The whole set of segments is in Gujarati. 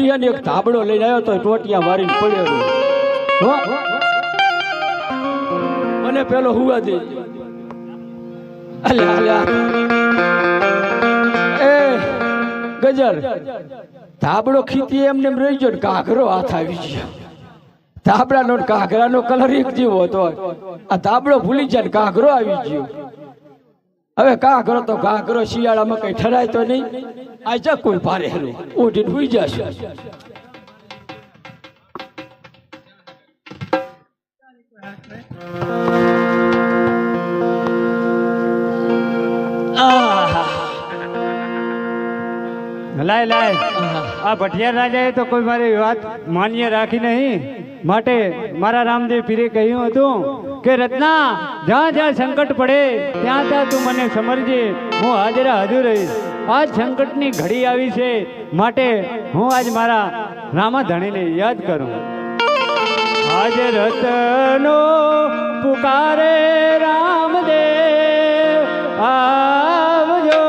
ઈયાને એક ધાબળો લઈને આવ્યો તો ટોટિયા મારીને પડ્યો હો મને પેલો હુવા દે અલ્યા અલ્યા એ ગજર ધાબળો ખીતી એમને એમ રહી ગયો ને ઘાઘરો હાથ આવી ગયો ધાબળાનો ઘાઘરાનો કલર એક જેવો હતો આ ધાબળો ભૂલી જાય ને ઘાઘરો આવી ગયો હવે ઘાઘરો તો ઘાઘરો શિયાળામાં કઈ ઠરાય તો નહીં આ જા કોઈ ભારે હેરું ઉઠીને હુઈ જશે લાય લાય આ ભટિયાર રાજાએ તો કોઈ મારી વાત માન્ય રાખી નહીં માટે મારા રામદેવ પીરે કહ્યું હતું કે રત્ના જ્યાં જ્યાં સંકટ પડે ત્યાં ત્યાં તું મને સમરજે હું હાજરા હજુ રહીશ આજ સંકટની ઘડી આવી છે માટે હું આજ મારા રામા ધણીને યાદ કરું આજ રતનો પુકારે રામદેવ આવજો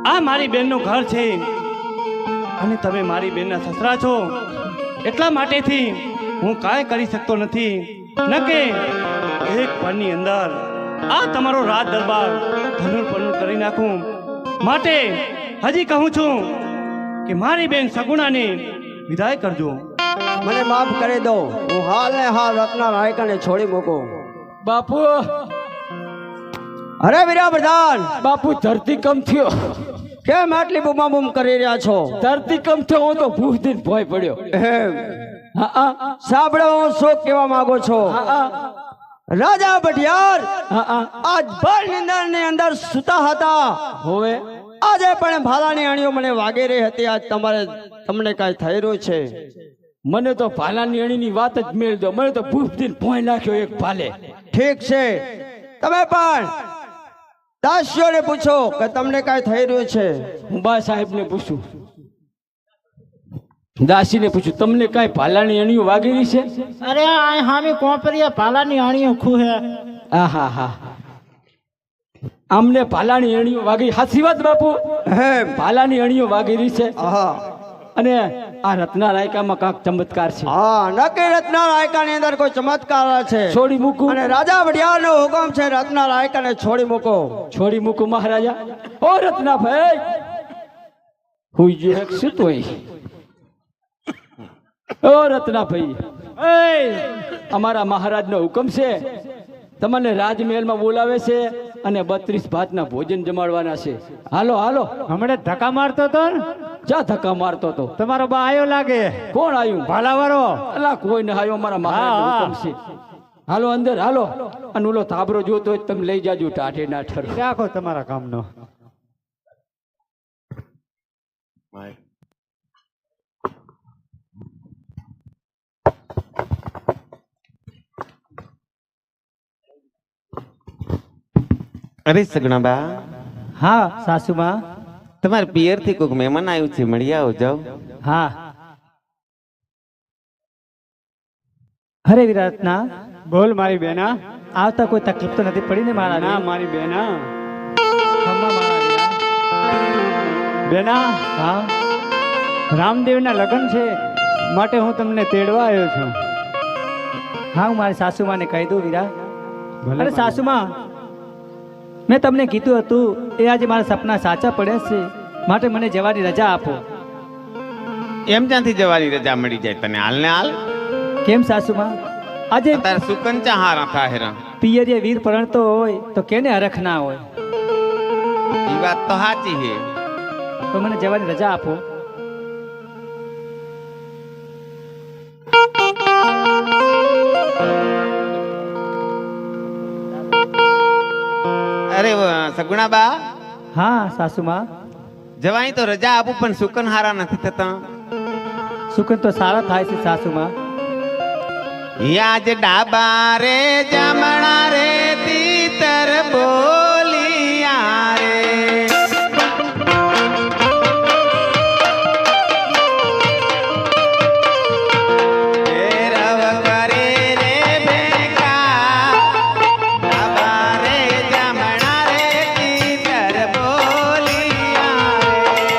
આ મારી બેનનું ઘર છે અને તમે મારી બેનના સસરા છો એટલા માટેથી હું કાંઈ કરી શકતો નથી ન કે એક પળની અંદર આ તમારો રાજ દરબાર ધનુર પનુર કરી નાખું માટે હજી કહું છું કે મારી બેન સગુણાને વિદાય કરજો મને માફ કરી દો હું હાલ ને હાલ રત્ના રાયકાને છોડી મૂકું બાપુ અરે વીરા પ્રધાન બાપુ ધરતી કમ થયો કેમ આટલી બૂમા બૂમ કરી રહ્યા છો ધરતી કમ થયો હું તો ભૂખ દિન ભોય પડ્યો સાંભળો હું શું કહેવા માંગુ છો રાજા ભટિયાર આજ ભર નિંદર ની અંદર સુતા હતા હોવે આજે પણ ભાલાની અણીઓ મને વાગે રહી હતી આજ તમારે તમને કાંઈ થઈ રહ્યું છે? મને તો ભાલાની અણીની વાત જ મેળ દો. મને તો ભૂખ થી ભોંય નાખ્યો એક ભાલે. ઠીક છે, તમે પણ દાસીઓને પૂછો કે તમને કાંઈ થઈ રહ્યું છે. હું બા સાહેબને પૂછું, દાસીને પૂછું, તમને કાંઈ ભાલાની અણીઓ વાગેલી છે? અરે આ હામી કોપરિયા પાલાની આણીઓ ખૂહે. હા હા, અમને ભાલાની અણીઓ વાગી. સાચી વાત બાપુ, હે ભાલાની અણીઓ વાગેલી છે. હા અને આ રત્ના રાયકામાં કાંક ચમત્કાર છે. હા, નક્કી રત્ના રાયકાની અંદર કોઈ ચમત્કાર છે. છોડી મૂકું અને રાજા વડિયારનો હુકમ છે રત્ના રાયકાને છોડી મૂકો. છોડી મૂકું મહારાજા. ઓ રત્ના ભાઈ, હુઈ જે શું તોય? ઓ રત્ના ભાઈ, અમારા મહારાજનો હુકમ છે, તમને રાજમહેલમાં બોલાવે છે અને 32 ભાતના ભોજન જમાડવાના છે. હાલો હાલો. હમણાં ધક્કા મારતો તો ને, ચા ધક્કા મારતો તો? તમારો બા આયો લાગે. કોણ આવ્યું? ભાલાવાળો. અલા કોઈ ને આવ્યો, અમારા મહારાજનો હા, હુકમ છે. હાલો અંદર હાલો. અને ઓલો તાબરો જોતો હોય તમે લઈ જાજો ટાઢે ના ઠર. રાખો તમારા કામનો. અરે સગણાબા, હા સાસુમાં. તમારા પિયર થી કોઈક મહેમાન આવ્યું છે, મળી આવો જાઓ. હા. અરે વિરાટના, બોલ મારી બેના. આવતા કોઈ તકલીફ તો નથી પડી ને મારા? ના મારી બેના. ખમ્મા મારા વીરા. બેના, હા રામદેવના લગ્ન છે માટે હું તમને તેડવા આવ્યો છું. હા, હું મારી સાસુમાને કહી દઉં વીરા. ભલે અરે સાસુમાં, મેં તમને કીધું હતું એ આજે મારા સપના સાચા પડ્યા છે, માટે મને જવાની રજા આપો. એમ ક્યાંથી જવાની રજા મળી જાય તને? હાલ ને હાલ. કેમ સાસુમાં? આજે તારે સુકંચા હારા થાહેરા. પિયરીએ વીર પરણતો હોય તો કેને હરખ ના હોય? એ વાત તો સાચી છે. તો મને જવાની રજા આપો. અરે સગુણાબા, હા સાસુમાં. જવાની તો રજા આપું પણ સુકન હારા નથી થતા. સુકન તો સારા થાય છે સાસુમાં. યાજ ડાબા રે જમણા રે તીતર બોલિયા રે. એ રવ કરે રે ભેગા, ડાબા રે જમણા રે તીતર બોલિયા રે.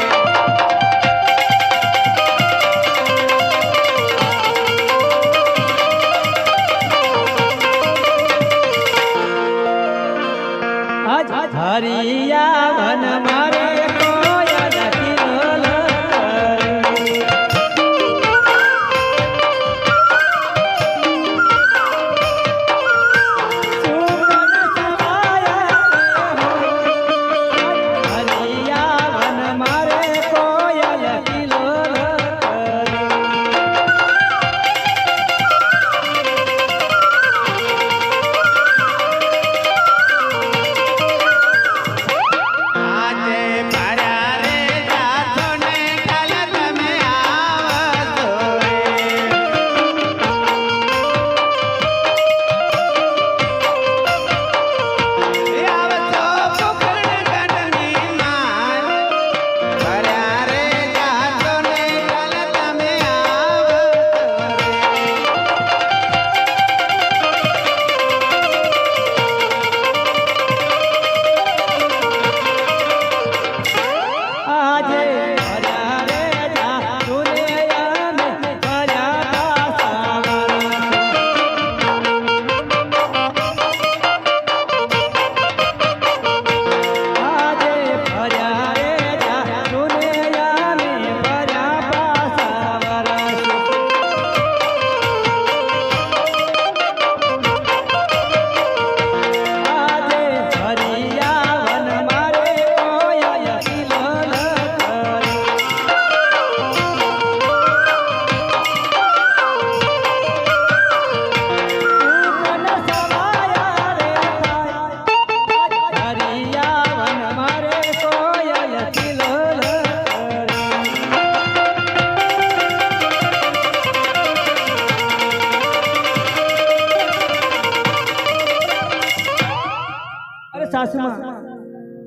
સાસુમાં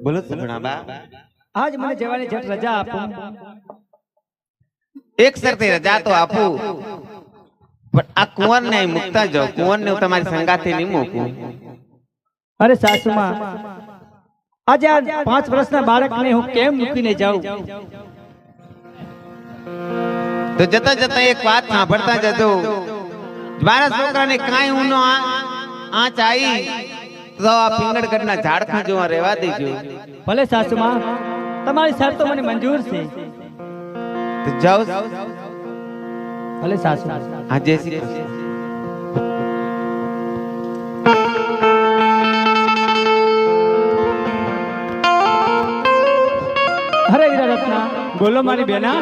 બોલો સગુણા બા આજ મને જવાની ઝટ રજા આપો. એક શરતે રજા તો આપું પણ આ કુંવરને અહીં મૂકતા જાઓ. કુંવરને હું તમારી સંગાથે નહીં મૂકું. અરે સાસુમાં આજે આ 5 વર્ષના બાળકને હું કેમ મૂકીને જાઉં? તો જતા જતા એક વાત સાંભળતા જજો. મારા છોકરાને કાંઈ ઊનો આંચ આવી તો આ પિંગળગઢના ઝાડખા જોવા રહેવા દેજો. ભલે સાસુમાં, તમારી શરતો મને મંજૂર છે. તો જાઓ. ભલે સાસુ. હા, જય શ્રી કૃષ્ણ. અરે વીરા રત્ના, બોલો મારી બેના.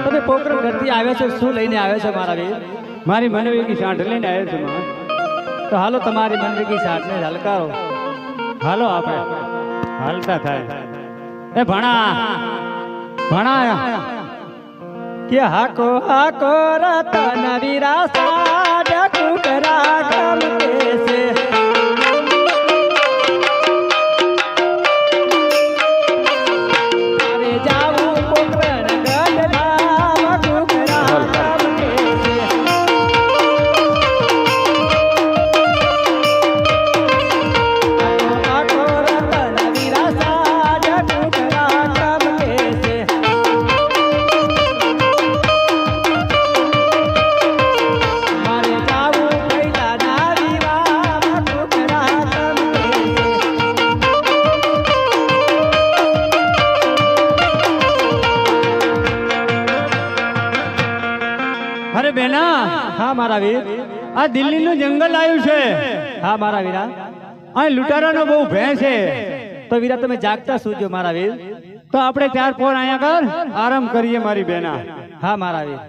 તમે પોકરણ ઘરથી આવ્યા છો, શું લઈને આવ્યા છો મારા વીર? મારી મનવેગી સાંઠ લઈને આવ્યો છું માં. તો હાલો તમારી મનવેગી સાઠને હલકારો. હાલો આપણે હાલતા થાય. એ ભણા ભણા કે હાકો હાકો રતન વીરા સાડ કુકરા ગમ કેસે. અરે જાવું પોકરણ ગઢ ધામ કુકરા ગમ કેસે. હાકો હાકો રતન વીરા સાડ કુકરા ગમ કેસે. મારે જાવું પહેલા નારી વામ કુકરા ગમ કેસે. અરે બેના, હા મારા વીર. આ દિલ્હીનું જંગલ આવ્યું છે. હા મારા વીરા. અહીં લૂંટારાનો બહુ ભેં છે. તો વીરા તમે જાગતા સૂજો મારા વીર. તો આપણે 4 પોર અહીંયા કર આરામ કરીએ મારી બેના. હા મારા વીર.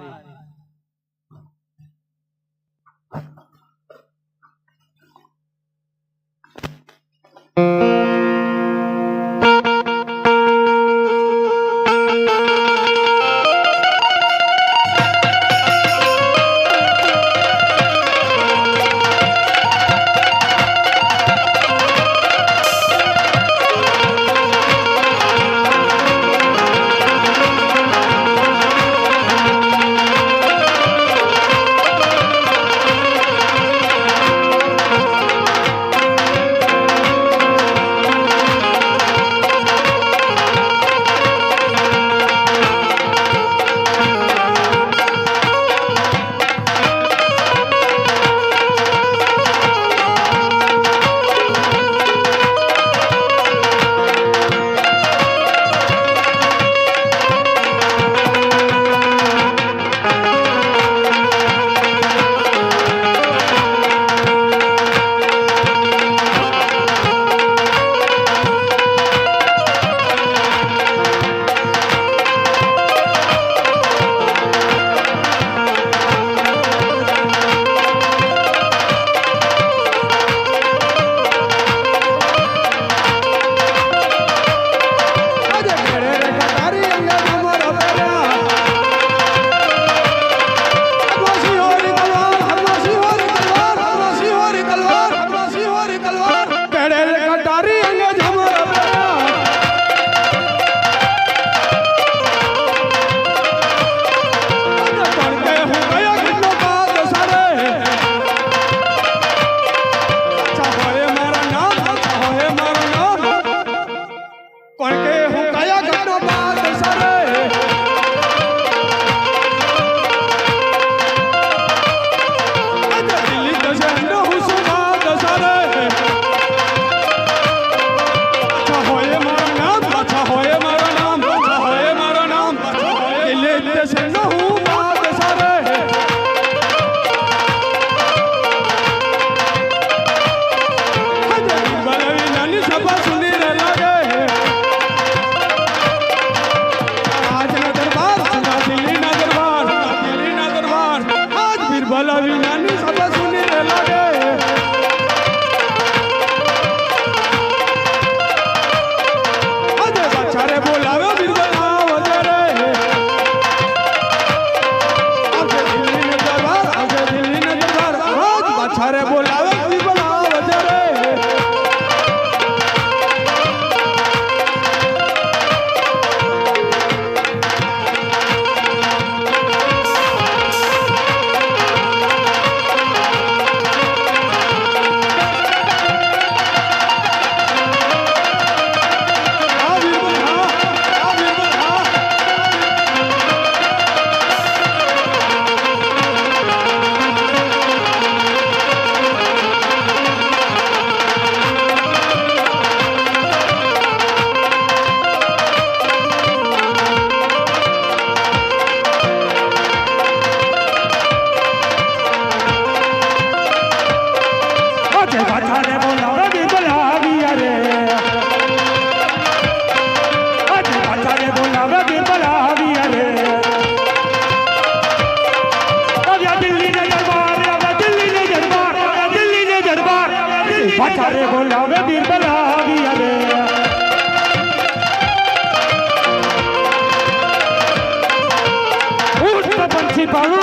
पंछी पालू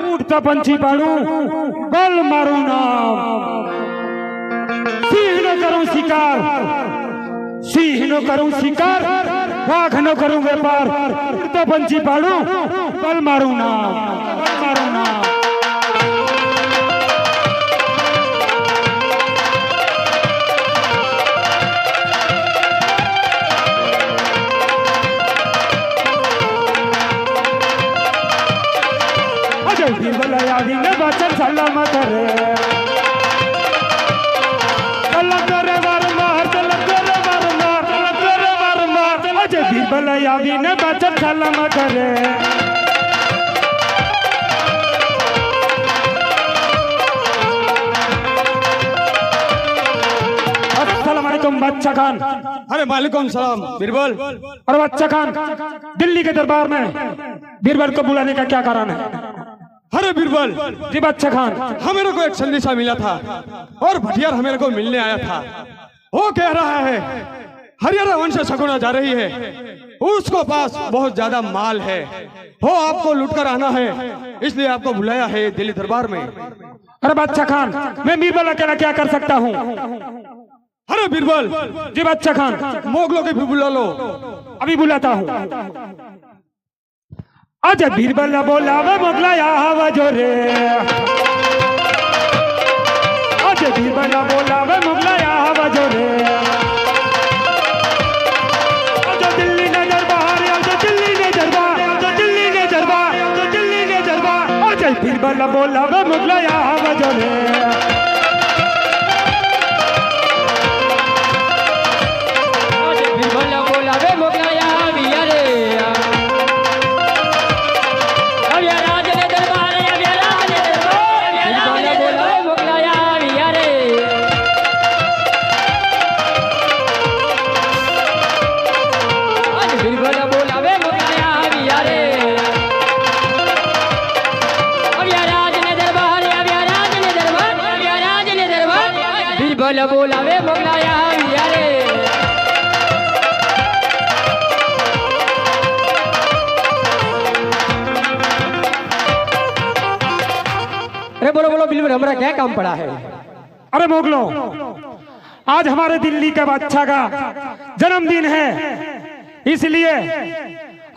उड़ता पंछी पालू बल मारू नाम सिंह न करूं शिकार सिंह न करूं शिकार वाघ न करूं व्यापार उड़ता पंछी पालू बल मारू नाम बल मारू नाम बीरबल यादी ने बचन सलामत रे चलत रे वार मार चलत रे वार मार चलत रे वार मार अजय बीरबल यादी ने बचन सलामत रे अस्सलाम वालेकुम बच्चा खान। अरे वालेकुम सलाम बीरबल। और बच्चा खान दिल्ली के दरबार में बीरबल को बुलाने का क्या कारण है? अरे बीरबल जी बच्चा खान, हमें को एक संदेशा मिला था और भटियार हमें को मिलने आया था। वो कह रहा है हरियाणा वंश से शकुना जा रही है, उसको पास बहुत ज्यादा माल है, वो आपको लूटकर आना है, इसलिए आपको बुलाया है दिल्ली दरबार में। अरे बच्चा खान मैं बीरबल अकेला क्या कर सकता हूँ? अरे बीरबल जी बच्चा खान, मोगलों के भी बुला लो। अभी बुलाता हूँ। अजय बीरबल बोला वे मोगला आवाजो रे अजय बीरबल बोला वे मोगला आवाजो रे अजय दिल्ली ने दरबार अजय दिल्ली ने दरबार अजय दिल्ली ने दरबार अजय दिल्ली ने दरबार अजय बीरबल बोला वे मोगला आवाजो रे अजय बीरबल बोला वे मोगला आविया रे बोलावे मोगलाया आविया रे। अरे बोलो बोलो बीरबल, हमारा क्या काम पड़ा है? अरे मोगलो, आज हमारे दिल्ली के बादशाह का जन्मदिन है, इसलिए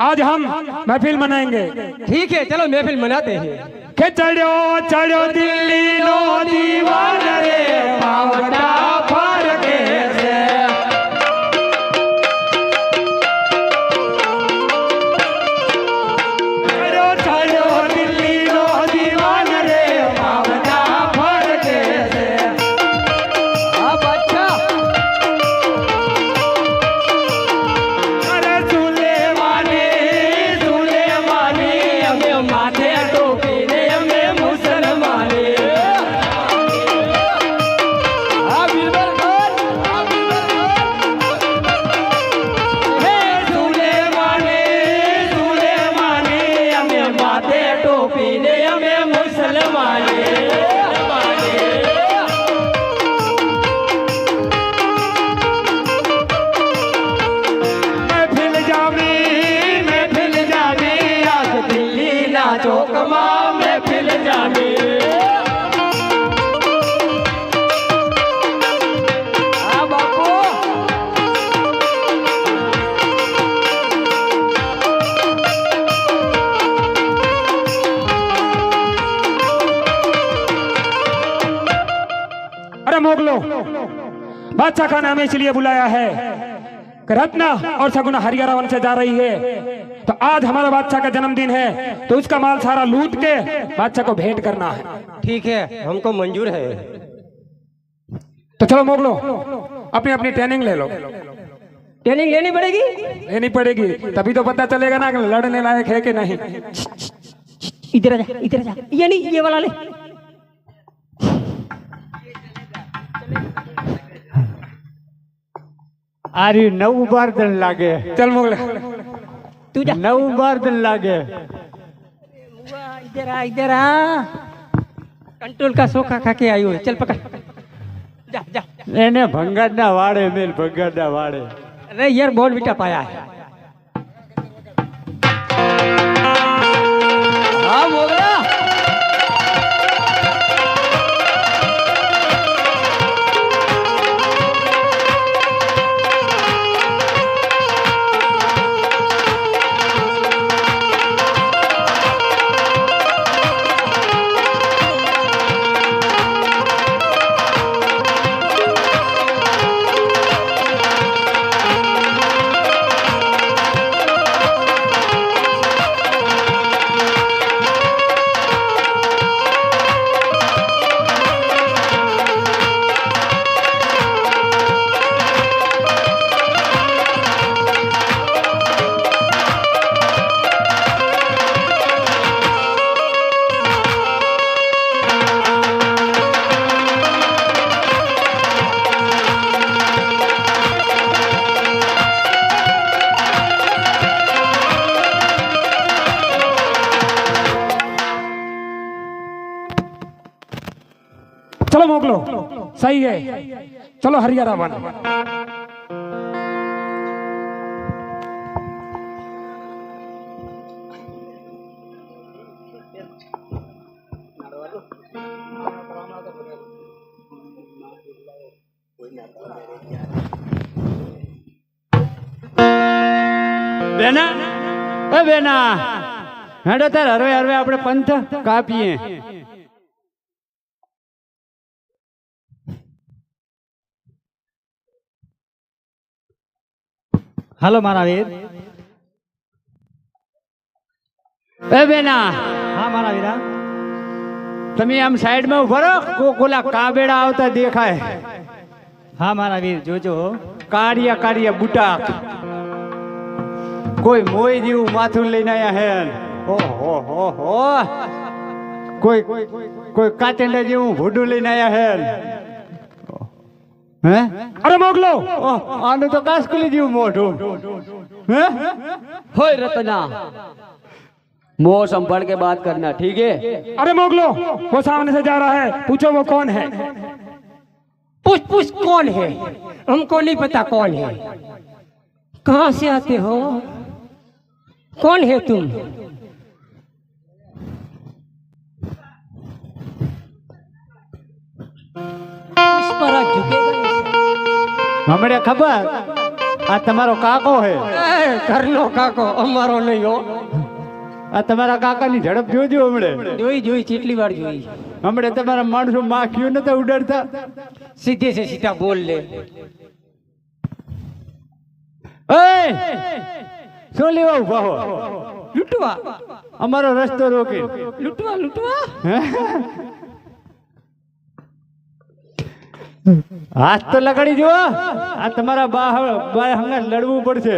आज हम महफिल मनाएंगे। ठीक है चलो महफिल मनाते हैं। के चढ़ो चढ़ो दिल्ली नो दीवान रे पावटा फर के से चढ़ो चढ़ो दिल्ली नो दीवान रे पावटा फर के से। अब अच्छा अरे सुले माने हमें माथे टोपी रे हमें मुसलमाने। हे सुले माने हमें माथे टोपी रे हमें मुसलमाने। महफिल जामी आज दिल्ली ना चौक मां महफिल जामी। हाँ बापू अरे मोगलो, बादशाह खान हमें इसलिए बुलाया है कि रत्ना और सगुना हरियाणा वन से जा रही है, तो आज हमारा बादशाह का जन्मदिन है, तो उसका माल सारा लूट के बादशाह को भेंट करना है। ठीक है, हमको मंजूर है। तो चलो मोगलो, अपनी अपनी ट्रेनिंग ले लो। ट्रेनिंग लेनी पड़ेगी? लेनी पड़ेगी, तभी तो पता चलेगा ना कि लड़ने लायक है कि नहीं। इधर आ जा, इधर आ जा। ये नहीं, ये वाला ले। आरी 9 बार दिन लागे। चल मोगले तू जा। 9 बार दिन लागे। इधर आ कंट्रोल का सोखा खा के आयो है। चल पकड़, जा जा। એને ભંગારના વાડે મેલ ભંગારના વાડે। अरे यार बहुत बेटा पाया है। चलो मोकलो, सही है। चलो हरियाणा वन। બેના એ બેના હેડો તાર હરવે હરવે આપણે પંથ કાપીએ. હાલો મારા વીર. એ બેના હા મારા વીરા. તમે આમ સાઈડમાં ઉભા રહો, કોકોલા કાબેડા આવતા દેખાય. હા મારા વીર જોજો. કાળિયા કાળિયા બુટા, કોઈ મોય જેવું માથું લઈને આયા હે. ઓહો હો હો, કોઈ કોઈ કાચંડા જેવું ભૂડું લઈને આયા હે. હે अरे मोगलो, ઓહ, આનું તો કાસકુલી જેવું મોઢું. હે होय रत्ना, मुंह संभाल के बात करना, ठीक है? अरे मोगलो, वो सामने से जा रहा है, पूछो वो कौन है। पूछ पूछ कौन है? हमको नहीं पता कौन है। कहाँ से आते हो? कौन है तुम? पुष्पराज झुकेगा હમણે ખબર આ તમારો કાકો હે. नहीं? करनो काको अमारो नहीं हो। આ તમારા કાકાની ઝડપ જોજો. હમણે જોઈ જોઈ કેટલી વાર જોઈ. હમણે તમારા માણસો માખીઓ નતા ઉડાડતા. सीधे से सीधा बोल ले। એ શું લેવા ઉભા હો? लुटवा અમારો રસ્તો રોકી. लुटवा लुटवा હાથ તો લગાડી જો. આ તમારા બા હંગા લડવું પડશે.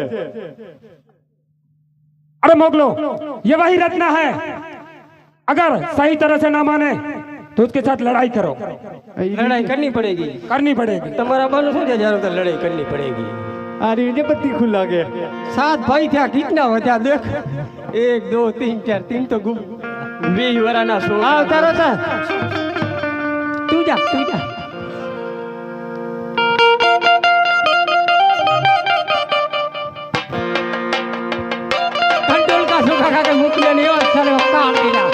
अरे मोगलो, ये वही रत्ना है। अगर सही तरह से ना माने तो उसके साथ लड़ाई करो, लड़ाई करनी पड़ेगी। करनी पड़ेगी। तुम्हारा बानु શું છે જારો તો લડાઈ કરनी पड़ेगी। આ રીજે બત્તી ખુલ્લા કે सात भाई थे कितना बचा देख। 1 2 3 4 3 तो गुम 20 वराना सो। આવ તારો તા. तू जा तू जा। कंट्रोल का सूखा खा के मुकले नहीं हो सारे काट दिया।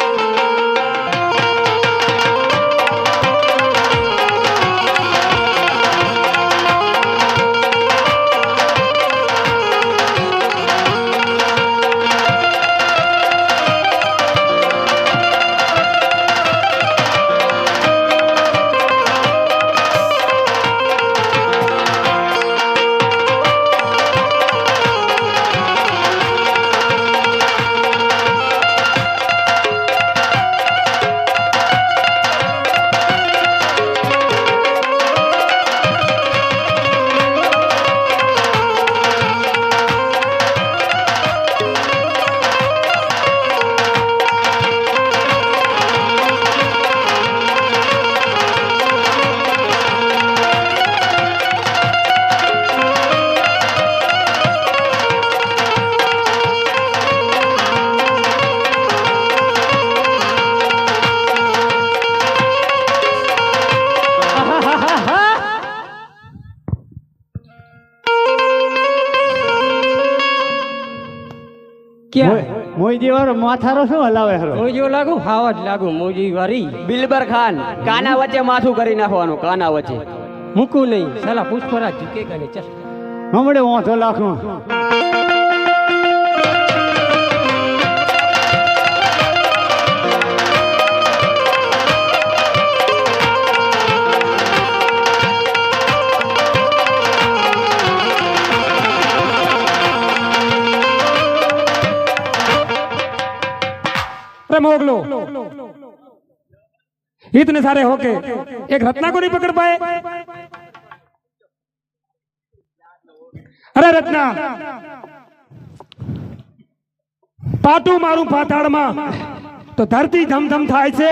क्या મોઈ જેવાનો માથારો શું હલાવે હરો? મોજો લાગુ હાવજ લાગુ મોજી વારી बिल्बर खान, काना वच्चे माथું કરી નાખવાનું, કાના વચ્ચે. મૂકું નહીં સાલા પુષ્પરાજ ઝુકેગા ને ચલ। હમણે વાંધો લાખમાં. अरे मोगलो, इतने सारे होके एक रत्ना को नहीं पकड़ पाए। अरे रत्ना, पाटू मारू पाताड़ में तो धरती धम धम थाय छे।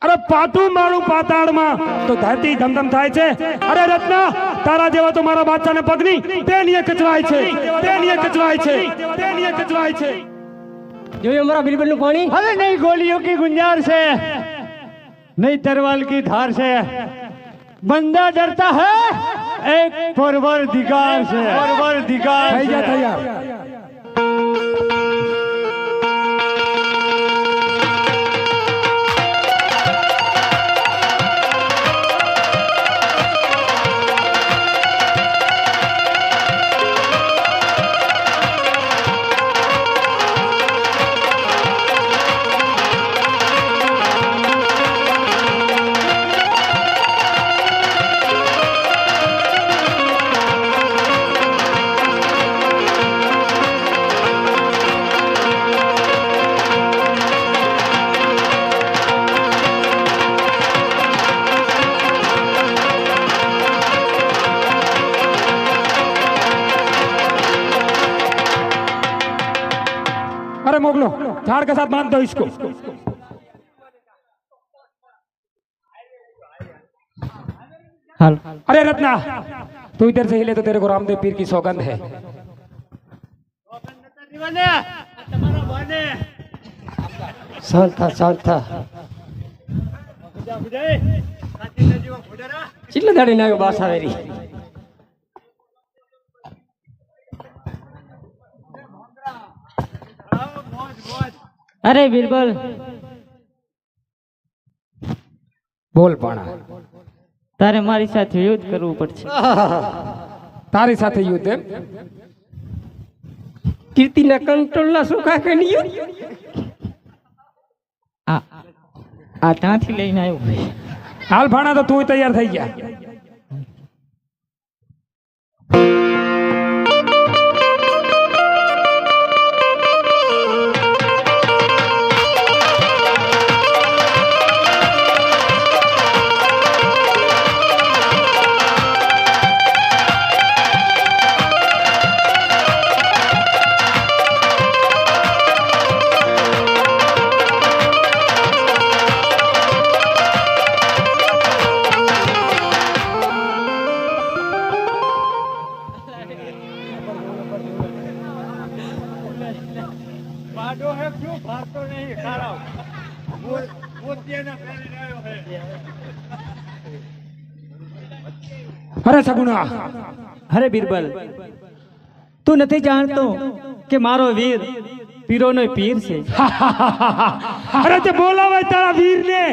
अरे पाटू मारू पाताड़ में तो धरती धम धम थाय छे। अरे रत्ना, तारा जेवा तो मारा बादशाह ने पगनी तेनिये कचवाय छे, तेनिये कचवाय छे, तेनिये कचवाय छे। જોયું અમારા બિલબલ નું પાણી। હવે નહીં ગોળીઓ की गुंजाइश है। नहीं तरवाल की धार से बंदा डरता है एक परवरदिगार से। परवरदिगार થઈ જા से। તૈયાર अरे मोगलो झाड़ के साथ बांध दो इसको। हाल अरे रत्ना तू इधर से हिले तो तेरे को रामदेव पीर की सौगंध है। शांत था કેટલા દાડે ના આવ્યો બાસ આવેરી અરે બિરબલ બોલ પાણા તારે મારી સાથે યુદ્ધ કરવું પડશે તારી સાથે યુદ્ધ એમ? કીર્તિના કંટ્રોલના સુખા કન્યો આ ત્યાંથી લઈને આવ્યો ભાઈ હાલ ભાણા તો તું તૈયાર થઈ ગયા। अरे सगुना અરે બિરબલ તું નથી જાણતો કે મારો વીર પીરોનો પીર છે। अरे ते बोलावे तारा वीर ने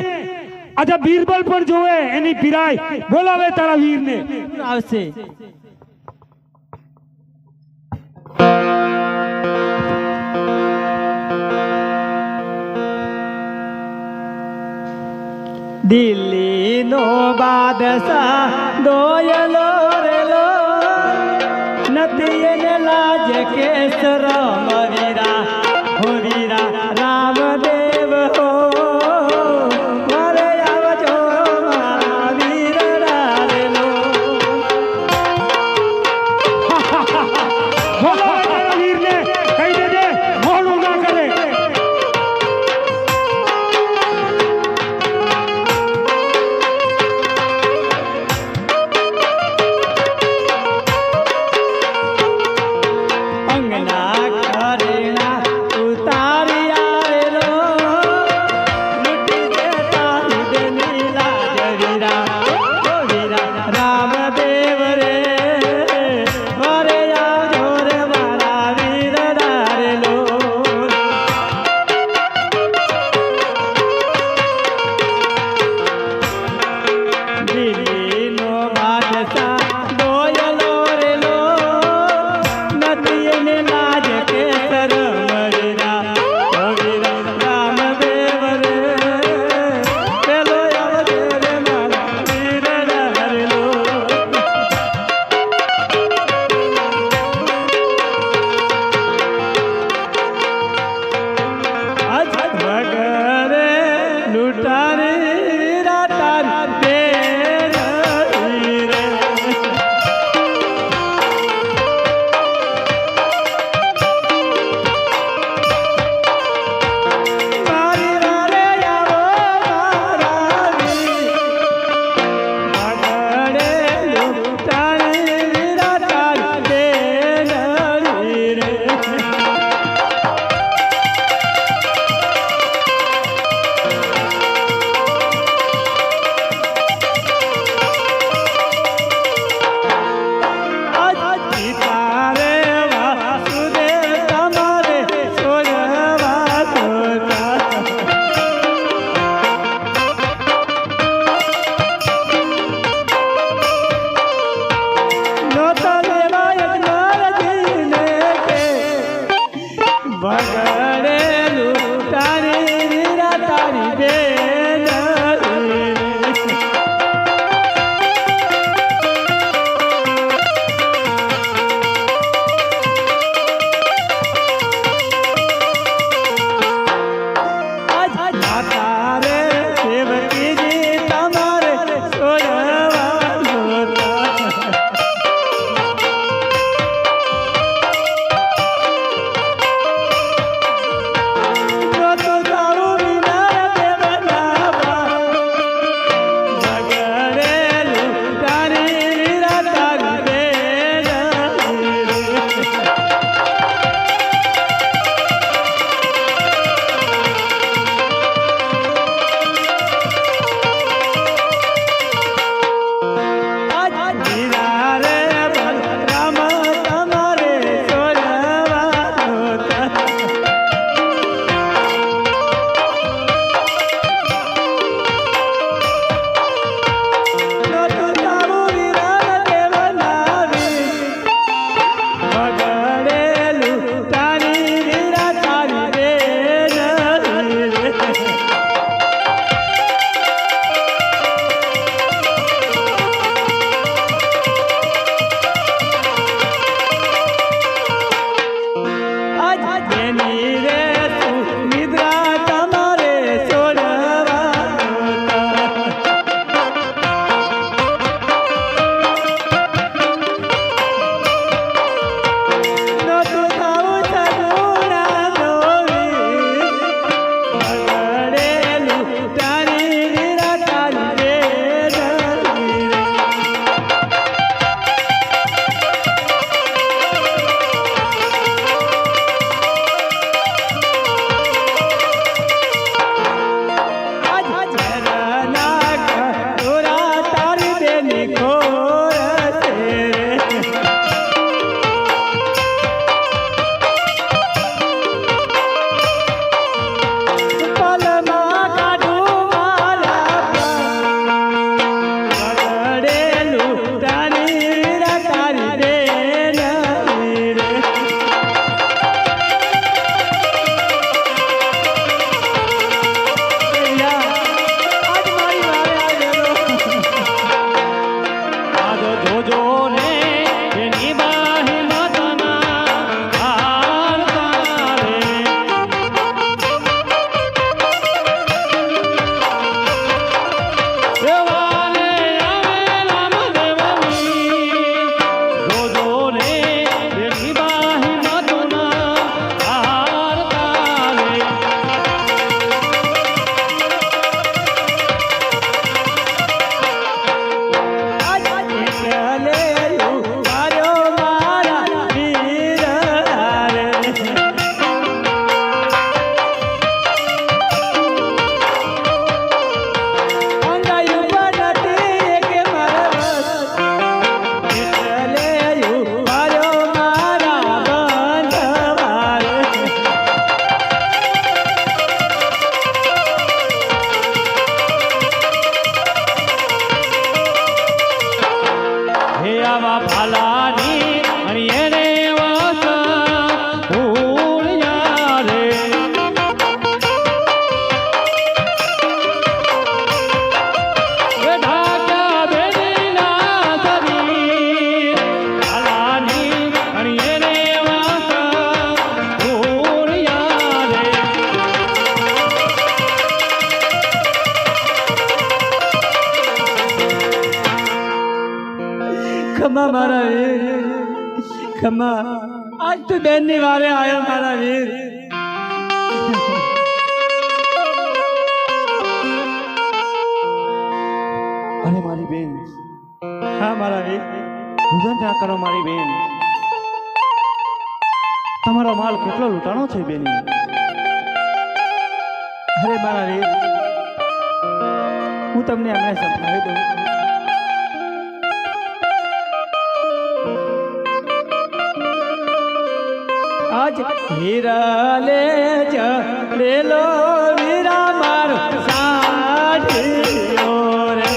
अच्छा बीरबल पर जो है एनी पिराई बोलावे तारा वीर ने આવશે દિલ્હીનો બાદશાહ દોયલો રેલો નથી એને લાજ કે શરમ વીરા હો વીરા રામદેવ હો મારે આવજો મારા વીર રેલો बोलावे तारा वीर ने कही दे दे मोड़ू ना करे। અંગના કરે ખમા મારા વીર, ખમા. આજ તું બેનની વારે આવ્યો મારા વીર. અરે મારી બેન, હા મારા વીર. ભૂજન ના કરો મારી બેન. તમારો માલ કેટલો લૂંટાણો છે બેની. અરે મારા વીર, હું તમને હમણાં સમજાવી દઉં. આજ હીરા લે ચડેલો વીરા મારો સાઢીઓ રે.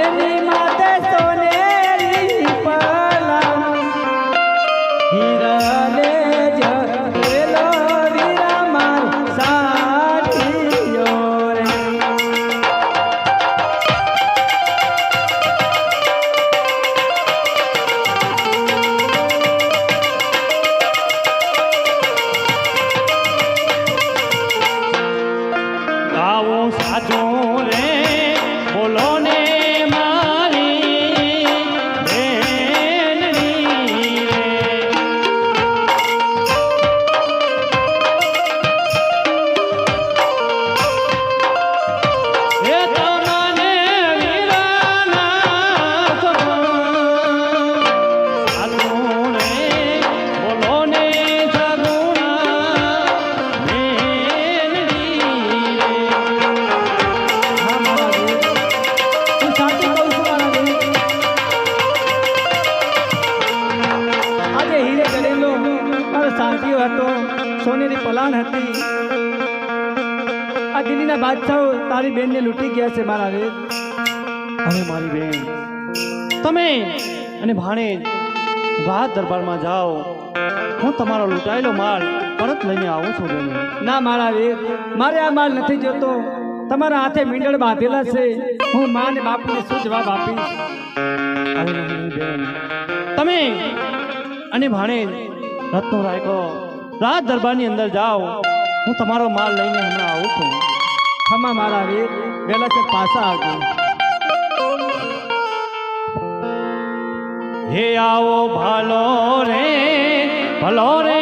એની માથે સોનેરી પલાંગ, હીરા લે ચડેલો વીરા મારો સાઢીઓ રે. આવો સાચો રે બોલો ને મારી બેનની રે. એ તમને વીરાના સગુણા, સાચો રે બોલો ને સગુણા બેનની રે. હા મારા વીર, હું સાચું કહું છું મારા વીર. આજે હીરે ગળેલો મારો સાંતીઓ હતો, સોનેરી પલાણ હતી. આ દિલ્હીના બાદશાહો તારી બેનને લૂંટી ગયા છે મારા વીર. હવે મારી બેન, તમે અને ભાણેજ રાજ દરબારમાં જાઓ. હું તમારો લૂંટાયેલો માલ પરત લઈને આવું છું બેન. ના મારા વીર, મારે આ માલ નથી જોતો. તમારા હાથે મીંડળ બાંધેલા છે. હું મા ને બાપને શું જવાબ આપીશ? હવે નહીં બેન, તમે અને ભાણેજ રત્નો રાયકો રાજ દરબારની અંદર જાઓ. હું તમારો માલ લઈને હમણાં આવું છું. ખમા મારા વીર, વહેલા છે પાછા આવજો. હે આવો ભલો રે ભલો રે